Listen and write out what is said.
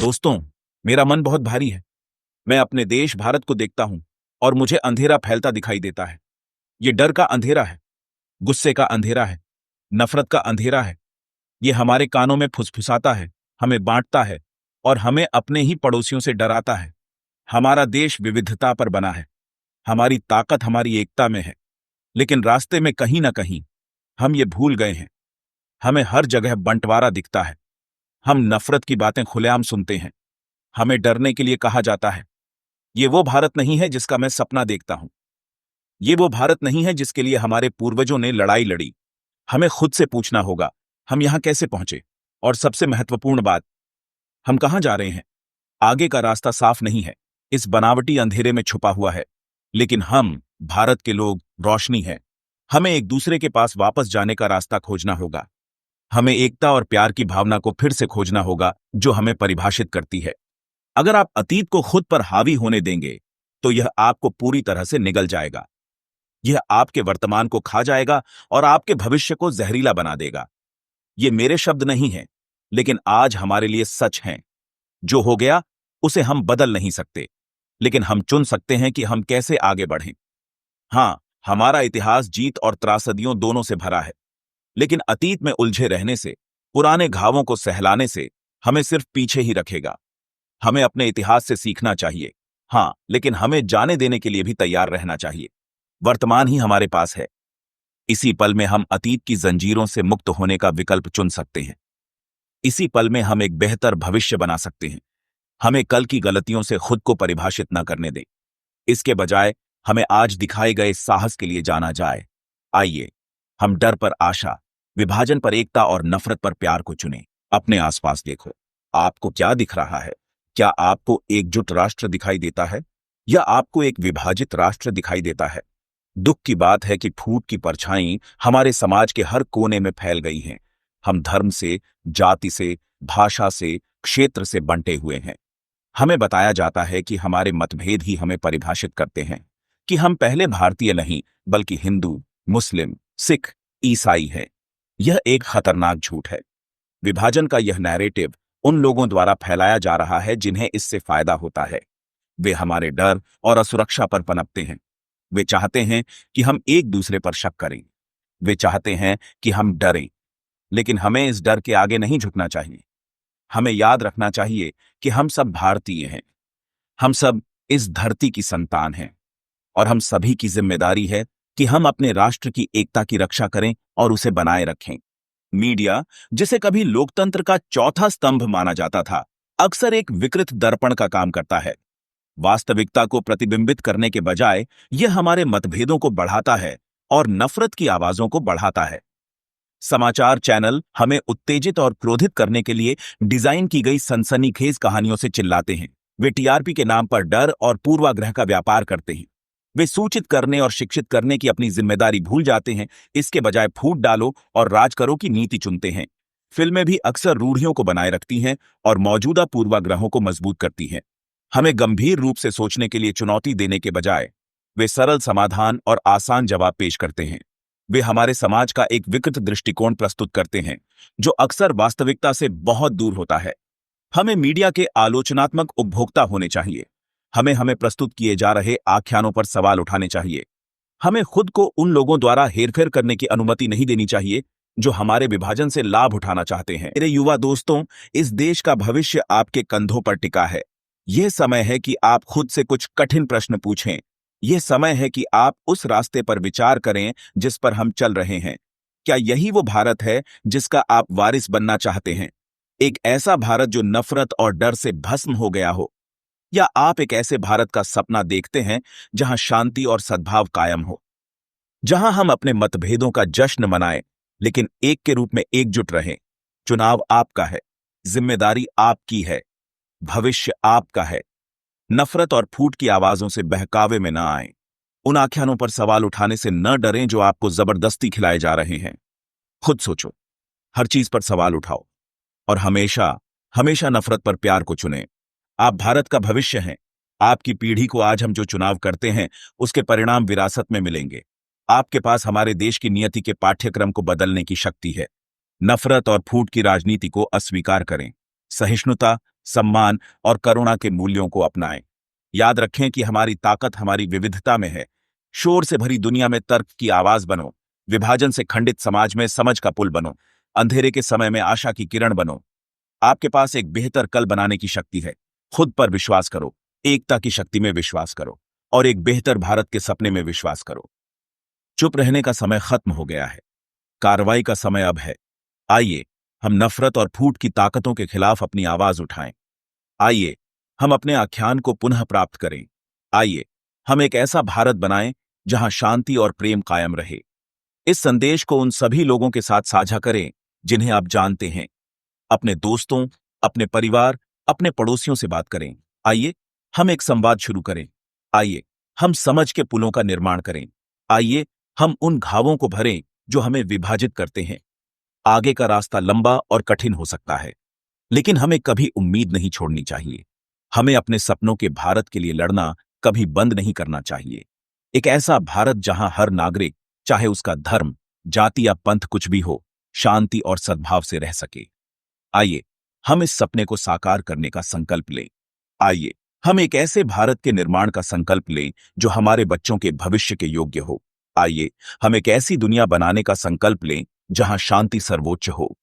दोस्तों, मेरा मन बहुत भारी है। मैं अपने देश भारत को देखता हूं और मुझे अंधेरा फैलता दिखाई देता है। ये डर का अंधेरा है, गुस्से का अंधेरा है, नफरत का अंधेरा है। ये हमारे कानों में फुसफुसाता है, हमें बांटता है और हमें अपने ही पड़ोसियों से डराता है। हमारा देश विविधता पर बना है, हमारी ताकत हमारी एकता में है। लेकिन रास्ते में कहीं ना कहीं हम ये भूल गए हैं। हमें हर जगह बंटवारा दिखता है। हम नफरत की बातें खुलेआम सुनते हैं। हमें डरने के लिए कहा जाता है। ये वो भारत नहीं है जिसका मैं सपना देखता हूं। ये वो भारत नहीं है जिसके लिए हमारे पूर्वजों ने लड़ाई लड़ी। हमें खुद से पूछना होगा, हम यहां कैसे पहुंचे? और सबसे महत्वपूर्ण बात, हम कहां जा रहे हैं? आगे का रास्ता साफ नहीं है, इस बनावटी अंधेरे में छुपा हुआ है। लेकिन हम, भारत के लोग, रोशनी है। हमें एक दूसरे के पास वापस जाने का रास्ता खोजना होगा। हमें एकता और प्यार की भावना को फिर से खोजना होगा, जो हमें परिभाषित करती है। अगर आप अतीत को खुद पर हावी होने देंगे, तो यह आपको पूरी तरह से निगल जाएगा। यह आपके वर्तमान को खा जाएगा और आपके भविष्य को जहरीला बना देगा। ये मेरे शब्द नहीं हैं, लेकिन आज हमारे लिए सच हैं। जो हो गया, उसे हम बदल नहीं सकते, लेकिन हम चुन सकते हैं कि हम कैसे आगे बढ़ें। हाँ, हमारा इतिहास जीत और त्रासदियों दोनों से भरा है, लेकिन अतीत में उलझे रहने से, पुराने घावों को सहलाने से, हमें सिर्फ पीछे ही रखेगा। हमें अपने इतिहास से सीखना चाहिए, हाँ, लेकिन हमें जाने देने के लिए भी तैयार रहना चाहिए। वर्तमान ही हमारे पास है। इसी पल में हम अतीत की जंजीरों से मुक्त होने का विकल्प चुन सकते हैं। इसी पल में हम एक बेहतर भविष्य बना सकते हैं। हमें कल की गलतियों से खुद को परिभाषित न करने दें। इसके बजाय हमें आज दिखाए गए साहस के लिए जाना जाए। आइए, हम डर पर आशा, विभाजन पर एकता और नफरत पर प्यार को चुनें। अपने आसपास देखो, आपको क्या दिख रहा है? क्या आपको एकजुट राष्ट्र दिखाई देता है, या आपको एक विभाजित राष्ट्र दिखाई देता है? दुख की बात है कि फूट की परछाई हमारे समाज के हर कोने में फैल गई हैं। हम धर्म से, जाति से, भाषा से, क्षेत्र से बंटे हुए हैं। हमें बताया जाता है कि हमारे मतभेद ही हमें परिभाषित करते हैं, कि हम पहले भारतीय नहीं, बल्कि हिंदू, मुस्लिम, सिख, ईसाई हैं। यह एक खतरनाक झूठ है। विभाजन का यह नैरेटिव उन लोगों द्वारा फैलाया जा रहा है जिन्हें इससे फायदा होता है। वे हमारे डर और असुरक्षा पर पनपते हैं। वे चाहते हैं कि हम एक दूसरे पर शक करें। वे चाहते हैं कि हम डरें। लेकिन हमें इस डर के आगे नहीं झुकना चाहिए। हमें याद रखना चाहिए कि हम सब भारतीय हैं। हम सब इस धरती की संतान हैं, और हम सभी की जिम्मेदारी है कि हम अपने राष्ट्र की एकता की रक्षा करें और उसे बनाए रखें। मीडिया, जिसे कभी लोकतंत्र का चौथा स्तंभ माना जाता था, अक्सर एक विकृत दर्पण का काम करता है। वास्तविकता को प्रतिबिंबित करने के बजाय यह हमारे मतभेदों को बढ़ाता है और नफरत की आवाजों को बढ़ाता है। समाचार चैनल हमें उत्तेजित और क्रोधित करने के लिए डिजाइन की गई सनसनीखेज कहानियों से चिल्लाते हैं। वे टीआरपी के नाम पर डर और पूर्वाग्रह का व्यापार करते हैं। वे सूचित करने और शिक्षित करने की अपनी जिम्मेदारी भूल जाते हैं। इसके बजाय फूट डालो और राज करो की नीति चुनते हैं। फिल्में भी अक्सर रूढ़ियों को बनाए रखती हैं और मौजूदा पूर्वाग्रहों को मजबूत करती हैं। हमें गंभीर रूप से सोचने के लिए चुनौती देने के बजाय वे सरल समाधान और आसान जवाब पेश करते हैं। वे हमारे समाज का एक विकृत दृष्टिकोण प्रस्तुत करते हैं, जो अक्सर वास्तविकता से बहुत दूर होता है। हमें मीडिया के आलोचनात्मक उपभोक्ता होने चाहिए। हमें हमें प्रस्तुत किए जा रहे आख्यानों पर सवाल उठाने चाहिए। हमें खुद को उन लोगों द्वारा हेरफेर करने की अनुमति नहीं देनी चाहिए जो हमारे विभाजन से लाभ उठाना चाहते हैं। मेरे युवा दोस्तों, इस देश का भविष्य आपके कंधों पर टिका है। यह समय है कि आप खुद से कुछ कठिन प्रश्न पूछें। यह समय है कि आप उस रास्ते पर विचार करें जिस पर हम चल रहे हैं। क्या यही वो भारत है जिसका आप वारिस बनना चाहते हैं? एक ऐसा भारत जो नफरत और डर से भस्म हो गया हो? या आप एक ऐसे भारत का सपना देखते हैं जहां शांति और सद्भाव कायम हो, जहां हम अपने मतभेदों का जश्न मनाएं, लेकिन एक के रूप में एकजुट रहें? चुनाव आपका है, जिम्मेदारी आपकी है, भविष्य आपका है। नफरत और फूट की आवाजों से बहकावे में न आएं। उन आख्यानों पर सवाल उठाने से न डरें जो आपको जबरदस्ती खिलाए जा रहे हैं। खुद सोचो, हर चीज पर सवाल उठाओ, और हमेशा हमेशा नफरत पर प्यार को चुनें। आप भारत का भविष्य हैं। आपकी पीढ़ी को आज हम जो चुनाव करते हैं, उसके परिणाम विरासत में मिलेंगे। आपके पास हमारे देश की नियति के पाठ्यक्रम को बदलने की शक्ति है। नफरत और फूट की राजनीति को अस्वीकार करें। सहिष्णुता, सम्मान और करुणा के मूल्यों को अपनाएं। याद रखें कि हमारी ताकत हमारी विविधता में है। शोर से भरी दुनिया में तर्क की आवाज बनो। विभाजन से खंडित समाज में समझ का पुल बनो। अंधेरे के समय में आशा की किरण बनो। आपके पास एक बेहतर कल बनाने की शक्ति है। खुद पर विश्वास करो, एकता की शक्ति में विश्वास करो और एक बेहतर भारत के सपने में विश्वास करो। चुप रहने का समय खत्म हो गया है। कार्रवाई का समय अब है। आइए हम नफरत और फूट की ताकतों के खिलाफ अपनी आवाज उठाएं। आइए हम अपने आख्यान को पुनः प्राप्त करें। आइए हम एक ऐसा भारत बनाएं जहां शांति और प्रेम कायम रहे। इस संदेश को उन सभी लोगों के साथ साझा करें जिन्हें आप जानते हैं। अपने दोस्तों, अपने परिवार, अपने पड़ोसियों से बात करें। आइए हम एक संवाद शुरू करें। आइए हम समझ के पुलों का निर्माण करें। आइए हम उन घावों को भरें जो हमें विभाजित करते हैं। आगे का रास्ता लंबा और कठिन हो सकता है, लेकिन हमें कभी उम्मीद नहीं छोड़नी चाहिए। हमें अपने सपनों के भारत के लिए लड़ना कभी बंद नहीं करना चाहिए। एक ऐसा भारत जहां हर नागरिक, चाहे उसका धर्म, जाति या पंथ कुछ भी हो, शांति और सद्भाव से रह सके। आइए हम इस सपने को साकार करने का संकल्प लें। आइए हम एक ऐसे भारत के निर्माण का संकल्प लें जो हमारे बच्चों के भविष्य के योग्य हो। आइए हम एक ऐसी दुनिया बनाने का संकल्प लें जहां शांति सर्वोच्च हो,